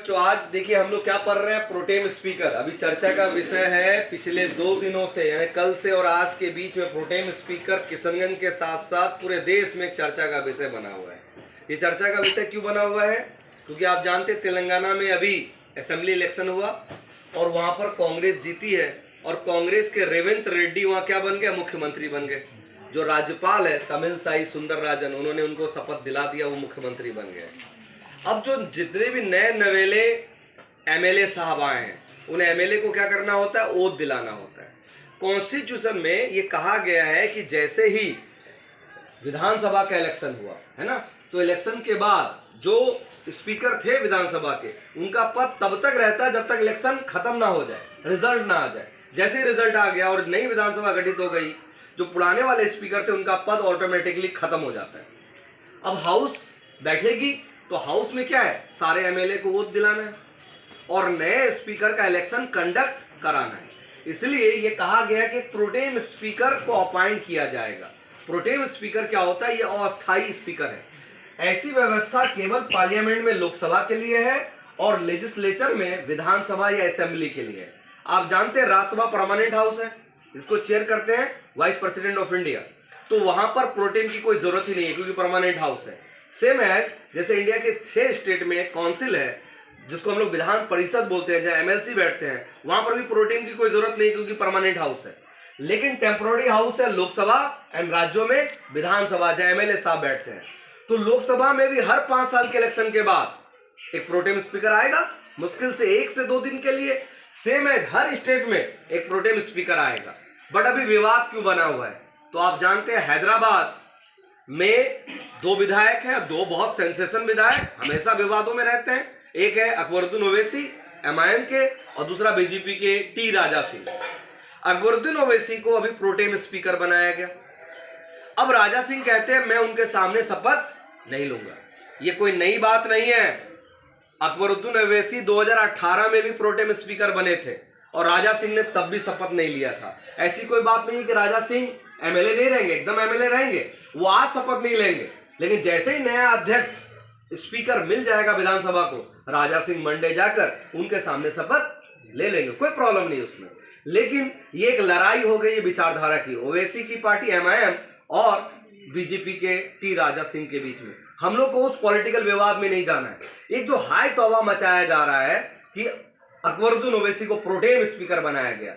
तो आज देखिए हम लोग क्या पढ़ रहे हैं, प्रोटेम स्पीकर। अभी चर्चा का विषय है पिछले 2 दिनों से, यानी कल से और आज के बीच में प्रोटेम स्पीकर किशनगंज के साथ साथ पूरे देश में एक चर्चा का विषय बना हुआ है। ये चर्चा का विषय क्यों बना हुआ है? क्योंकि आप जानते तेलंगाना में अभी असेंबली इलेक्शन हुआ और वहां पर कांग्रेस जीती है और कांग्रेस के रेवंत रेड्डी वहां क्या बन गए? मुख्यमंत्री बन गए। जो राज्यपाल है तमिलसाई सुंदरराजन, उन्होंने उनको शपथ दिला दिया, वो मुख्यमंत्री बन गए। अब जो जितने भी नए नवेले एमएलए साहब आए हैं, उन एमएलए को क्या करना होता है? ओथ दिलाना होता है। कॉन्स्टिट्यूशन में ये कहा गया है कि जैसे ही विधानसभा का इलेक्शन हुआ है ना, तो इलेक्शन के बाद जो स्पीकर थे विधानसभा के, उनका पद तब तक रहता है जब तक इलेक्शन खत्म ना हो जाए, रिजल्ट ना आ जाए। जैसे ही रिजल्ट आ गया और नई विधानसभा गठित हो गई, जो पुराने वाले स्पीकर थे उनका पद ऑटोमेटिकली खत्म हो जाता है। अब हाउस बैठेगी तो हाउस में क्या है? सारे एमएलए को वोट दिलाना है और नए स्पीकर का इलेक्शन कंडक्ट कराना है। इसलिए ये कहा गया कि प्रोटेम स्पीकर को अपॉइंट किया जाएगा। प्रोटेम स्पीकर क्या होता है? ये अस्थायी स्पीकर है। ऐसी व्यवस्था केवल पार्लियामेंट में लोकसभा के लिए है और लेजिस्लेचर में विधानसभा या असेंबली के लिए है। आप जानते हैं राज्यसभा परमानेंट हाउस है, इसको चेयर करते हैं वाइस प्रेसिडेंट ऑफ इंडिया, तो वहां पर प्रोटेम की कोई जरूरत ही नहीं है क्योंकि परमानेंट हाउस है। सेम है जैसे इंडिया के 6 स्टेट में काउंसिल है, जिसको हम लोग विधान परिषद बोलते हैं, जहां एमएलसी बैठते हैं, वहां पर भी प्रोटेम की कोई जरूरत नहीं क्योंकि परमानेंट हाउस है। लेकिन टेम्पोररी हाउस है लोकसभा एंड राज्यों में विधानसभा, जहां एमएलए साहब बैठते हैं। तो लोकसभा में भी हर 5 साल के इलेक्शन के बाद एक प्रोटेम स्पीकर आएगा, मुश्किल से 1 से 2 दिन के लिए। सेम है हर स्टेट में एक प्रोटेम स्पीकर आएगा। बट अभी विवाद क्यों बना हुआ है? तो आप जानते हैं हैदराबाद में 2 विधायक हैं, 2 बहुत सेंसेशन विधायक हमेशा विवादों में रहते हैं। एक है अकबरुद्दीन ओवैसी एमआईएम के और दूसरा बीजेपी के टी राजा सिंह। अकबरुद्दीन ओवैसी को अभी प्रोटेम स्पीकर बनाया गया। अब राजा सिंह कहते हैं मैं उनके सामने शपथ नहीं लूंगा। ये कोई नई बात नहीं है। अकबरुद्दीन ओवैसी 2018 में भी प्रोटेम स्पीकर बने थे और राजा सिंह ने तब भी शपथ नहीं लिया था। ऐसी कोई बात नहीं है कि राजा सिंह एमएलए नहीं रहेंगे, एकदम एमएलए रहेंगे। वो आज शपथ नहीं लेंगे, लेकिन जैसे ही नया अध्यक्ष स्पीकर मिल जाएगा विधानसभा को, राजा सिंह मंडे जाकर उनके सामने शपथ ले लेंगे, कोई प्रॉब्लम नहीं उसमें। लेकिन ये एक लड़ाई हो गई है विचारधारा की, ओवैसी की पार्टी एमआईएम और बीजेपी के टी राजा सिंह के बीच में। हम लोग को उस पॉलिटिकल विवाद में नहीं जाना है। एक जो हाई तौबा मचाया जा रहा है कि अकबरुद्दीन ओवैसी को प्रोटेम स्पीकर बनाया गया।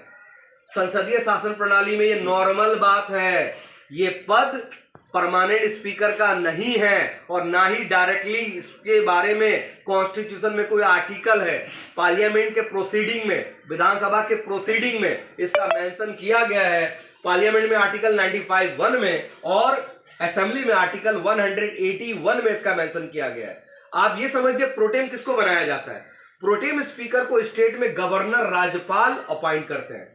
संसदीय शासन प्रणाली में ये नॉर्मल बात है। ये पद परमानेंट स्पीकर का नहीं है और ना ही डायरेक्टली इसके बारे में कॉन्स्टिट्यूशन में कोई आर्टिकल है। पार्लियामेंट के प्रोसीडिंग में, विधानसभा के प्रोसीडिंग में इसका मेंशन किया गया है। पार्लियामेंट में आर्टिकल 95(1) में और असेंबली में आर्टिकल 181 में इसका मेंशन किया गया है। आप ये समझिए प्रोटेम किसको बनाया जाता है? प्रोटेम स्पीकर को स्टेट में गवर्नर राज्यपाल अपॉइंट करते हैं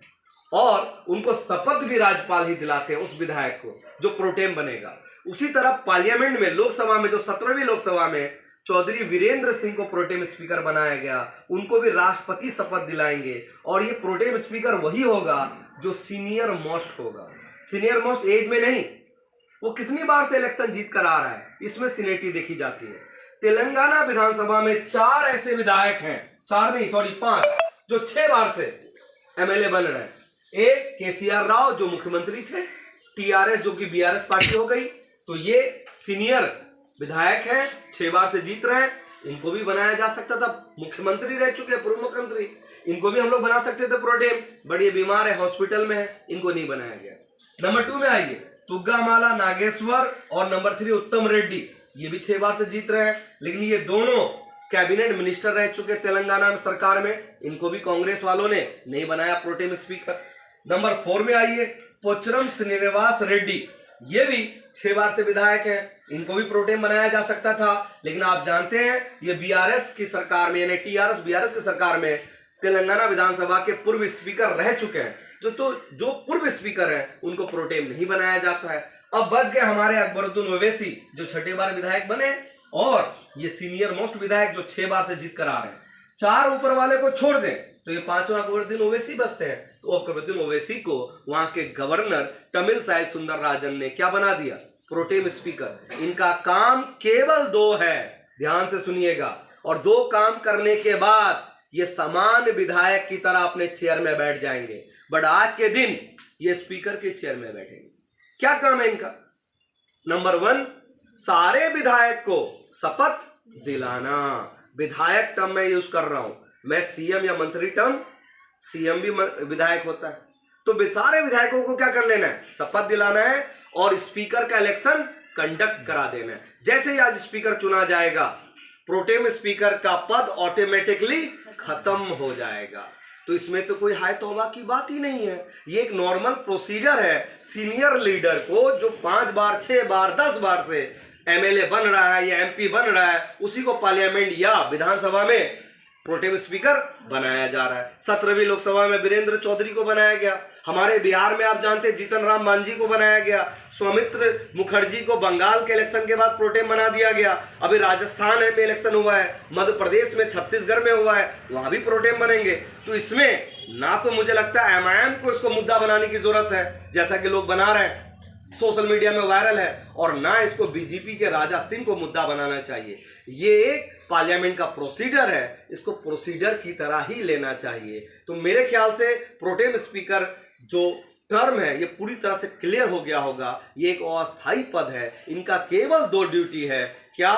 और उनको शपथ भी राज्यपाल ही दिलाते हैं उस विधायक को जो प्रोटेम बनेगा। उसी तरह पार्लियामेंट में, लोकसभा में, जो 17वीं लोकसभा में चौधरी वीरेंद्र सिंह को प्रोटेम स्पीकर बनाया गया, उनको भी राष्ट्रपति शपथ दिलाएंगे और ये प्रोटेम स्पीकर वही होगा जो सीनियर मोस्ट होगा। सीनियर मोस्ट एज में नहीं, वो कितनी बार से इलेक्शन जीत कर आ रहा है, इसमें सीनियरिटी देखी जाती है। तेलंगाना विधानसभा में 4 ऐसे विधायक हैं, 4 नहीं सॉरी 5, जो 6 बार से एमएलए बन रहे हैं। एक केसीआर राव जो मुख्यमंत्री थे, टीआरएस जो कि बीआरएस पार्टी हो गई, तो ये सीनियर विधायक हैं, 6 बार से जीत रहे हैं। इनको भी बनाया जा सकता था, मुख्यमंत्री रह चुके हैं, पूर्व मुख्यमंत्री, इनको भी हम लोग बना सकते थे प्रोटेम, बट ये बीमार है, हॉस्पिटल में है, इनको नहीं बनाया गया। नंबर 2 में आइए, तुग्गामाला नागेश्वर और नंबर 3 उत्तम रेड्डी, ये भी 6 बार से जीत रहे हैं, लेकिन ये दोनों कैबिनेट मिनिस्टर रह चुके तेलंगाना में सरकार में, इनको भी कांग्रेस वालों ने नहीं बनाया प्रोटेम स्पीकर। नंबर 4 में आइए, पोचरम श्रीनिवास रेड्डी, ये भी 6 बार से विधायक हैं, इनको भी प्रोटेम बनाया जा सकता था, लेकिन आप जानते हैं ये बीआरएस की सरकार में, यानी टीआरएस बीआरएस की सरकार में तेलंगाना विधानसभा के पूर्व स्पीकर रह चुके हैं। जो पूर्व स्पीकर हैं उनको प्रोटेम नहीं बनाया जाता है। अब बच गए हमारे अकबरुद्दीन ओवैसी जो 6ठे बार विधायक बने और ये सीनियर मोस्ट विधायक जो 6 बार से जीत कर आ रहे हैं। 4 ऊपर वाले को छोड़ दें तो ये 5वां अकबरुद्दीन ओवैसी बचते हैं। तो अकबरुद्दीन ओवैसी को वहां के गवर्नर तमिलसाई सुंदरराजन ने क्या बना दिया? Pro tem speaker. इनका काम केवल 2 है, ध्यान से सुनिएगा। और 2 काम करने के बाद ये समान विधायक की तरह अपने चेयर में बैठ जाएंगे। बट आज के दिन ये स्पीकर के चेयर में बैठेंगे। क्या काम है इनका? नंबर 1, सारे विधायक को शपथ दिलाना। विधायक टर्म में यूज कर रहा हूं मैं, सीएम या मंत्री टर्म, सीएम भी विधायक होता है। तो सारे विधायकों को क्या कर लेना है? शपथ दिलाना है और स्पीकर का इलेक्शन कंडक्ट करा देना है। जैसे ही आज स्पीकर चुना जाएगा, प्रोटेम स्पीकर का पद ऑटोमेटिकली खत्म हो जाएगा। तो इसमें तो कोई हाय तौबा की बात ही नहीं है। ये एक नॉर्मल प्रोसीजर है। सीनियर लीडर को जो 5 बार 6 बार 10 बार से एमएलए बन रहा है या एमपी बन रहा है, उसी को पार्लियामेंट या विधानसभा में प्रोटेम स्पीकर बनाया जा रहा है। 17वीं लोकसभा में वीरेंद्र चौधरी को बनाया गया। हमारे बिहार में आप जानते हैं जीतन राम मांझी को बनाया गया। सौमित्र मुखर्जी को बंगाल के इलेक्शन के बाद प्रोटेम बना दिया गया। अभी राजस्थान में इलेक्शन हुआ है, मध्य प्रदेश में, छत्तीसगढ़ में हुआ है, वहां भी प्रोटेम बनेंगे। तो इसमें ना तो मुझे लगता है एमआईएम को इसको मुद्दा बनाने की जरूरत है, जैसा कि लोग बना रहे हैं, सोशल मीडिया में वायरल है, और ना इसको बीजेपी के राजा सिंह को मुद्दा बनाना चाहिए। ये एक पार्लियामेंट का प्रोसीजर है, इसको प्रोसीजर की तरह ही लेना चाहिए। तो मेरे ख्याल से प्रोटेम स्पीकर जो टर्म है ये पूरी तरह से क्लियर हो गया होगा। ये एक अस्थायी पद है, इनका केवल 2 ड्यूटी है। क्या?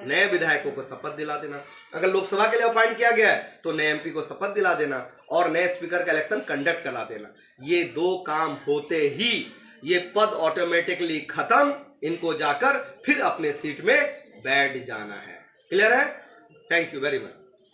नए विधायकों को शपथ दिला देना। अगर लोकसभा के लिए अपॉइंट किया गया है तो नए एमपी को शपथ दिला देना और नए स्पीकर का इलेक्शन कंडक्ट करा देना। ये 2 काम होते ही ये पद ऑटोमेटिकली खत्म, इनको जाकर फिर अपने सीट में बैठ जाना है। क्लियर है? Thank you very much.